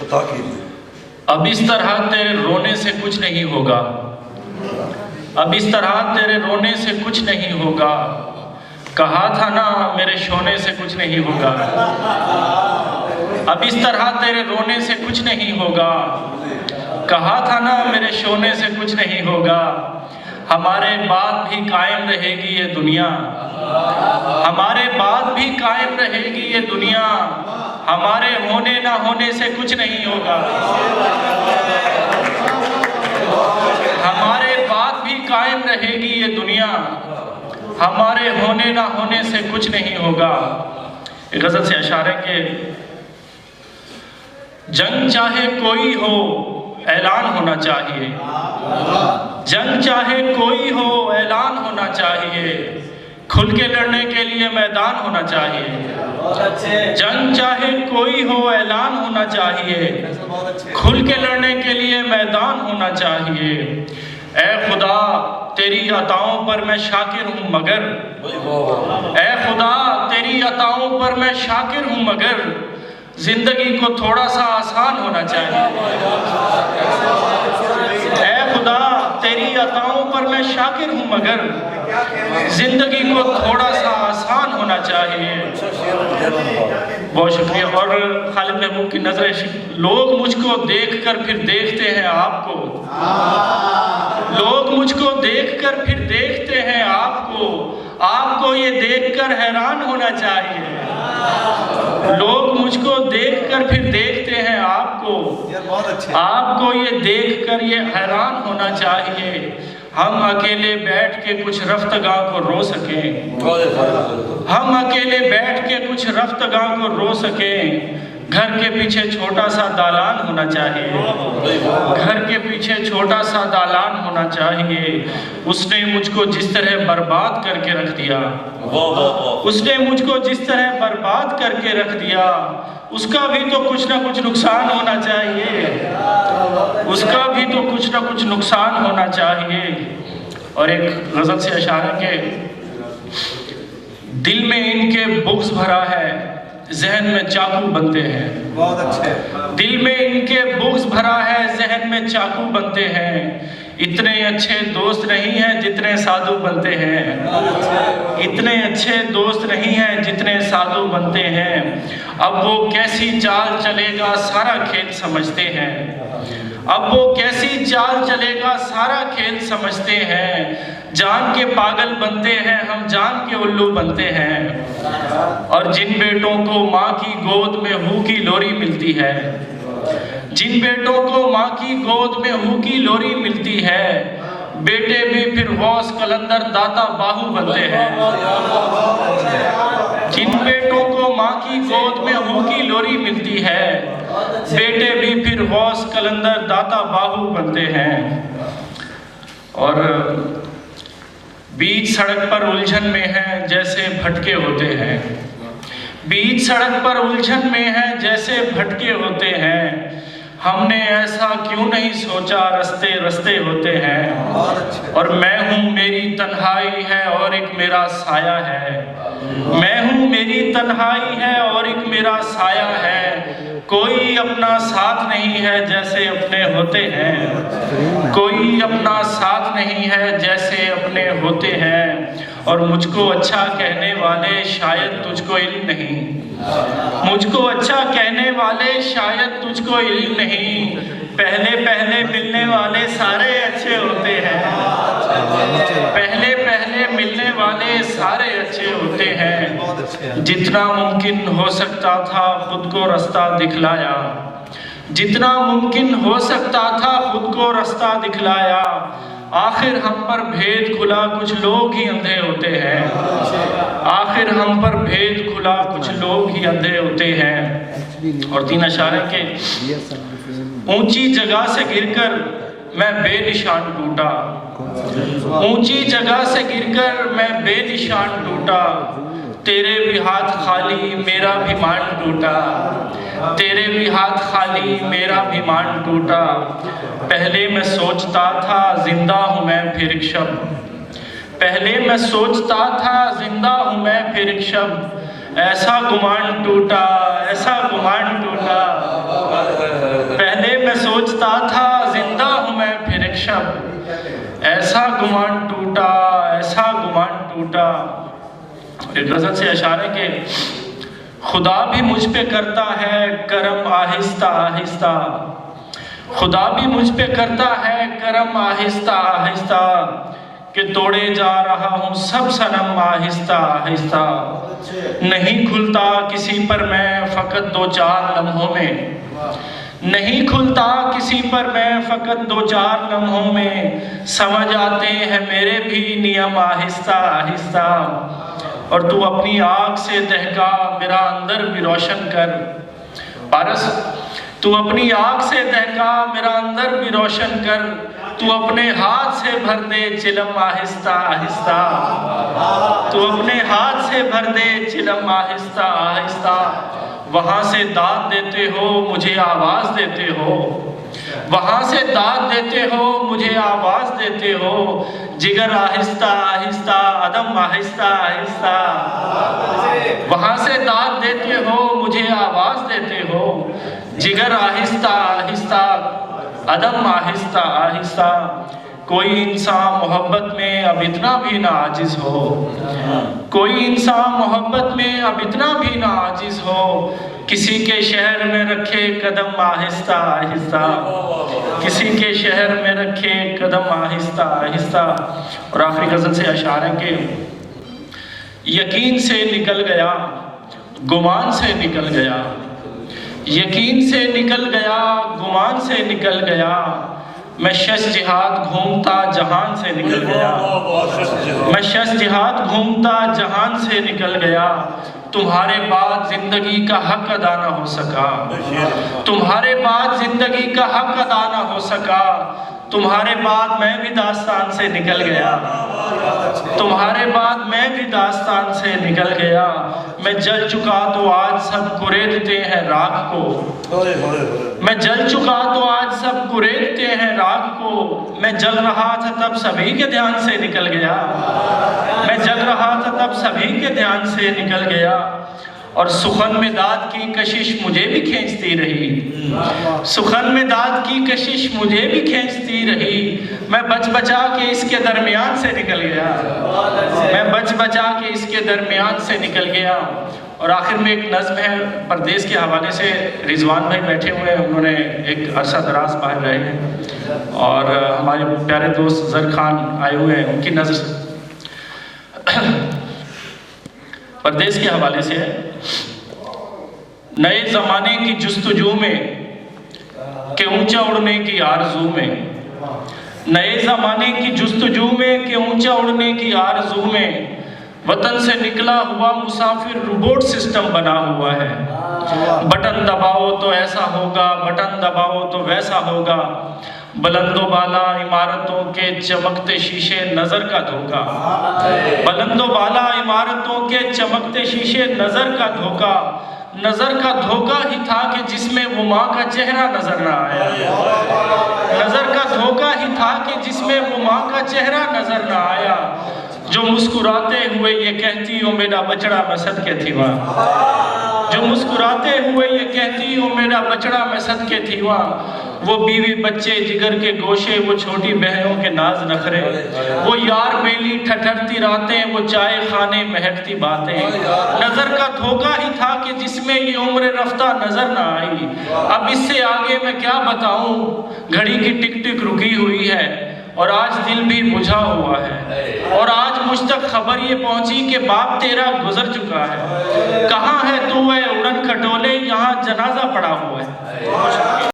عطا کیجیے۔ اب اس طرح تیرے رونے سے کچھ نہیں ہوگا، اب اس طرح تیرے رونے سے کچھ نہیں ہوگا، کہا تھا نا میرے شونے سے کچھ نہیں ہوگا، اب اس طرح تیرے رونے سے کچھ نہیں ہوگا، کہا تھا نا میرے شونے سے کچھ نہیں ہوگا، ہمارے بعد بھی قائم رہے گی یہ دنیا، ہمارے بعد بھی قائم رہے گی یہ دنیا، ہمارے ہونے نہ ہونے سے کچھ نہیں ہوگا، ہمارے بعد بھی قائم رہے گی یہ دنیا، ہمارے ہونے نہ ہونے سے کچھ نہیں ہوگا۔ ایک غزل سے اشارہ کہ جنگ چاہے کوئی ہو اعلان ہونا چاہیے، جنگ چاہے کوئی ہو اعلان ہونا چاہیے، کھل کے لڑنے کے لیے میدان ہونا چاہیے، جنگ چاہے کوئی ہو اعلان ہونا چاہیے، کھل کے لڑنے کے لیے میدان ہونا چاہیے، اے خدا تیری عطاؤں پر میں شاکر ہوں مگر، اے خدا تیری عطاؤں پر میں شاکر ہوں مگر، زندگی کو تھوڑا سا آسان ہونا چاہیے، اے خدا تیری عطاؤں پر میں شاکر ہوں مگر، زندگی کو تھوڑا سا آسان ہونا چاہیے۔ بہت شکریہ۔ اور خالد محبوب کی نظریں، لوگ مجھ کو دیکھ کر پھر دیکھتے ہیں آپ کو، لوگ مجھ کو دیکھ کر پھر دیکھتے ہیں آپ کو یہ دیکھ کر حیران ہونا چاہیے، لوگ مجھ کو دیکھ کر پھر دیکھتے ہیں آپ کو یہ دیکھ کر یہ حیران ہونا چاہیے، ہم اکیلے بیٹھ کے کچھ رفتگاں کو رو سکیں، ہم اکیلے بیٹھ کے کچھ رفتگاں کو رو سکیں، گھر کے پیچھے چھوٹا سا دالان ہونا چاہیے، گھر کے پیچھے چھوٹا سا دالان ہونا چاہیے، اس نے مجھ کو جس طرح برباد کر کے رکھ دیا، اس نے مجھ کو جس طرح برباد کر کے رکھ دیا، اس کا بھی تو کچھ نہ کچھ نقصان ہونا چاہیے، اس کا بھی تو کچھ نہ کچھ نقصان ہونا چاہیے۔ اور ایک غزل سے اشارہ کہ دل میں ان کے بغض بھرا ہے، ذہن میں چاقو بنتے ہیں، بہت اچھے، دل میں ان کے بغض بھرا ہے، ذہن میں چاقو بنتے ہیں، اتنے اچھے دوست نہیں ہیں جتنے سادھو بنتے ہیں، اتنے اچھے دوست نہیں ہیں جتنے سادھو بنتے ہیں، اب وہ کیسی چال چلے گا سارا کھیل سمجھتے ہیں، اب وہ کیسی چال چلے گا سارا کھیل سمجھتے ہیں، جان کے پاگل بنتے ہیں ہم جان کے الو بنتے ہیں، اور جن بیٹوں کو ماں کی گود میں ہو کی لوری ملتی ہے، جن بیٹوں کو ماں کی گود میں ہو کی لوری ملتی ہے، بیٹے بھی پھر غوث قلندر داتا باہو بنتے ہیں، جن بیٹوں کو ماں کی گود میں ہو کی لوری ملتی ہے، بیٹے بھی پھر غوث قلندر داتا باہو بنتے ہیں۔ اور بیچ سڑک پر الجھن میں ہیں جیسے بھٹکے ہوتے ہیں، بیچ سڑک پر الجھن میں ہیں جیسے بھٹکے ہوتے ہیں، ہم نے ایسا کیوں نہیں سوچا رستے رستے ہوتے ہیں، اور میں ہوں میری تنہائی ہے اور ایک میرا سایہ ہے، میں ہوں میری تنہائی ہے اور ایک میرا سایہ ہے، کوئی اپنا ساتھ نہیں ہے جیسے اپنے ہوتے ہیں، کوئی اپنا ساتھ نہیں ہے جیسے اپنے ہوتے ہیں، اور مجھ کو اچھا کہنے والے شاید تجھ کو علم نہیں، مجھ کو اچھا کہنے والے شاید تجھ کو علم نہیں، پہلے پہلے ملنے والے سارے اچھے ہوتے ہیں، پہلے پہلے ملنے والے سارے اچھے ہوتے ہیں، جتنا ممکن ہو سکتا تھا خود کو رستہ دکھلایا، جتنا ممکن ہو سکتا تھا خود کو رستہ دکھلایا، آخر ہم پر بھید کھلا کچھ لوگ ہی اندھے ہوتے ہیں، آخر ہم پر بھید کھلا کچھ لوگ ہی اندھے ہوتے ہیں۔ اور تین اشارے کے اونچی جگہ سے گر کر میں بے نشان ٹوٹا، اونچی جگہ سے گر کر میں بے نشان ٹوٹا، تیرے بھی ہاتھ خالی میرا بھی مان ٹوٹا، تیرے بھی ہاتھ خالی میرا بھی مان ٹوٹا، پہلے میں سوچتا تھا زندہ ہوں میں پھر ایک شب، پہلے میں سوچتا تھا زندہ ہوں میں پھر ایک شب، ایسا گمان ٹوٹا ایسا گمان ٹوٹا۔ سوچتا تھا زندہ ہوں میں پھر ایک شب، ایسا گمان ٹوٹا، ایسا گمان ٹوٹا۔ ایک غزل سے اشارہ ہے کہ خدا بھی مجھ پہ کرتا ہے کرم آہستہ آہستہ، خدا بھی مجھ پہ کرتا ہے کرم آہستہ آہستہ، کہ توڑے جا رہا ہوں سب صنم آہستہ آہستہ۔ نہیں کھلتا کسی پر میں فقط دو چار لمحوں میں، نہیں کھلتا کسی پر میں فقط دو چار لمحوں میں، سمجھ آتے ہیں میرے بھی نیم آہستہ آہستہ۔ اور تو اپنی آنکھ سے دہکا میرا اندر بھی روشن کر، پارس تو اپنی آنکھ سے دہکا میرا اندر بھی روشن کر، تو اپنے ہاتھ سے بھر دے چلم آہستہ آہستہ، تو اپنے ہاتھ سے بھر دے چلم آہستہ آہستہ۔ وہاں سے داد دیتے ہو مجھے آواز دیتے ہو، وہاں سے داد دیتے ہو مجھے آواز دیتے ہو، جگر آہستہ آہستہ عدم آہستہ آہستہ۔ وہاں سے داد دیتے ہو مجھے آواز دیتے ہو، جگر آہستہ آہستہ عدم آہستہ آہستہ۔ کوئی انسان محبت میں اب اتنا بھی نہ عاجز ہو، کوئی انسان محبت میں اب اتنا بھی نہ عاجز ہو، کسی کے شہر میں رکھے قدم آہستہ آہستہ، کسی کے شہر میں رکھے قدم آہستہ آہستہ۔ اور آخری غزل سے اشعار ہے کہ یقین سے نکل گیا گمان سے نکل گیا، یقین سے نکل گیا گمان سے نکل گیا، میں شش جہاد گھومتا جہان سے نکل گیا، میں شش جہاد گھومتا جہان سے نکل گیا، تمہارے بعد زندگی کا حق ادا نہ ہو سکا، تمہارے بعد زندگی کا حق ادا نہ ہو سکا، تمہارے بعد میں بھی داستان سے نکل گیا، تمہارے بعد میں بھی داستان سے نکل گیا، میں جل چکا تو آج سب کریدتے ہیں راکھ کو، میں جل چکا تو آج سب کریدتے ہیں راکھ کو، میں جل رہا تھا تب سبھی کے دھیان سے نکل گیا، میں جل رہا تھا تب سبھی کے دھیان سے نکل گیا، اور سخن میں داد کی کشش مجھے بھی کھینچتی رہی، سخن میں داد کی کشش مجھے بھی کھینچتی رہی، میں بچ بچا کے اس کے درمیان سے نکل گیا، میں بچ بچا کے اس کے درمیان سے نکل گیا۔ اور آخر میں ایک نظم ہے پردیس کے حوالے سے، رضوان بھائی بیٹھے ہوئے ہیں، انہوں نے ایک عرصہ دراز باہر رہے ہیں، اور ہمارے پیارے دوست زر خان آئے ہوئے ہیں، ان کی نظر پردیس کے حوالے سے ہے۔ نئے زمانے کی جستجو میں کہ اونچا اڑنے کی آرزو میں، نئے زمانے کی جستجو میں کہ اونچا اڑنے کی آرزو میں، وطن سے نکلا ہوا مسافر روبوٹ سسٹم بنا ہوا ہے، بٹن دباؤ تو ایسا ہوگا، بٹن دباؤ تو ویسا ہوگا، بلند و بالا عمارتوں کے چمکتے شیشے نظر کا دھوکا، بلند و بالا عمارتوں کے چمکتے شیشے نظر کا دھوکا، نظر کا دھوکا ہی تھا کہ جس میں وہ ماں کا چہرہ نظر نہ آیا، نظر کا دھوکا ہی تھا کہ جس میں وہ ماں کا چہرہ نظر نہ آیا، جو مسکراتے ہوئے یہ کہتی ہو میرا بچڑا میں صدقے تھی وہاں، جو مسکراتے ہوئے یہ کہتی ہو میرا بچڑا میں صدقے تھی وہاں، وہ بیوی بچے جگر کے گوشے، وہ چھوٹی بہنوں کے ناز نخرے، وہ یار بیلی ٹھٹھرتی راتیں، وہ چائے خانے مہکتی باتیں، نظر کا دھوکا ہی تھا کہ جس میں یہ عمر رفتہ نظر نہ آئی، اب اس سے آگے میں کیا بتاؤں، گھڑی کی ٹک ٹک رکی ہوئی ہے، اور آج دل بھی بجھا ہوا ہے، اور آج مجھ تک خبر یہ پہنچی کہ باپ تیرا گزر چکا ہے، کہاں ہے تو اے اڑن کھٹولے، یہاں جنازہ پڑا ہوا ہے۔